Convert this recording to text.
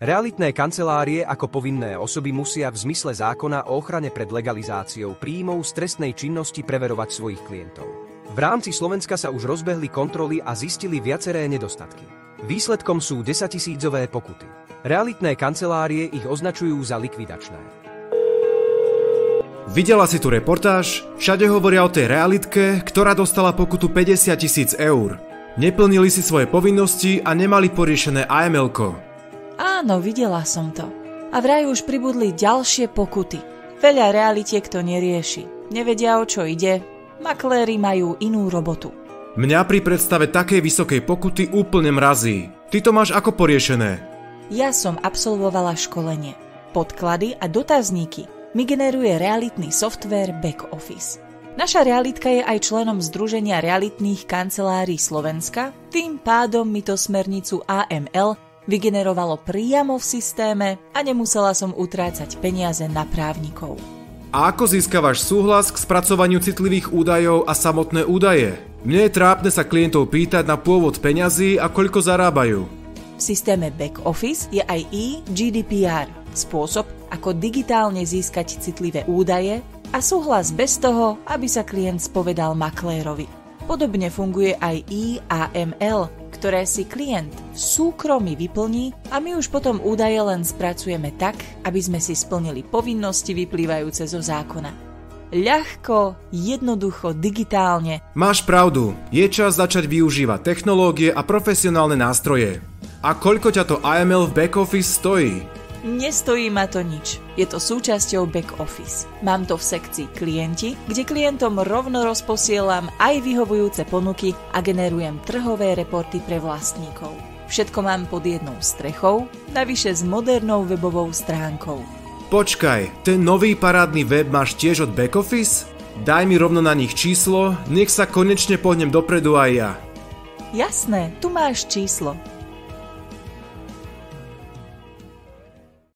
Realitné kancelárie ako povinné osoby musia v zmysle zákona o ochrane pred legalizáciou príjmov z trestnej činnosti preverovať svojich klientov. V rámci Slovenska sa už rozbehli kontroly a zistili viaceré nedostatky. Výsledkom sú 10 000-ové pokuty. Realitné kancelárie ich označujú za likvidačné. Videla si tu reportáž? Všade hovoria o tej realitke, ktorá dostala pokutu 50 000 eur. Neplnili si svoje povinnosti a nemali poriešené AML-ko. Áno, videla som to. A vraj už pribudli ďalšie pokuty. Veľa realitiek to nerieši. Nevedia, o čo ide. Makléri majú inú robotu. Mňa pri predstave takej vysokej pokuty úplne mrazí. Ty to máš ako poriešené? Ja som absolvovala školenie. Podklady a dotazníky mi generuje realitný softvér Back Office. Naša realitka je aj členom Združenia realitných kancelárií Slovenska, tým pádom mi to smernicu AML vygenerovalo priamo v systéme a nemusela som utrácať peniaze na právnikov. A ako získavaš súhlas k spracovaniu citlivých údajov a samotné údaje? Mne je trápne sa klientov pýtať na pôvod peňazí a koľko zarábajú. V systéme Back Office je aj GDPR, spôsob, ako digitálne získať citlivé údaje a súhlas bez toho, aby sa klient spovedal maklérovi. Podobne funguje aj AML, ktoré si klient v súkromí vyplní a my už potom údaje len spracujeme tak, aby sme si splnili povinnosti vyplývajúce zo zákona. Ľahko, jednoducho, digitálne. Máš pravdu, je čas začať využívať technológie a profesionálne nástroje. A koľko ťa to AML v back office stojí? Nestojí ma to nič. Je to súčasťou back office. Mám to v sekcii klienti, kde klientom rovno rozposielam aj vyhovujúce ponuky a generujem trhové reporty pre vlastníkov. Všetko mám pod jednou strechou, navyše s modernou webovou stránkou. Počkaj, ten nový parádny web máš tiež od back office? Daj mi rovno na nich číslo, nech sa konečne pohnem dopredu aj ja. Jasné, tu máš číslo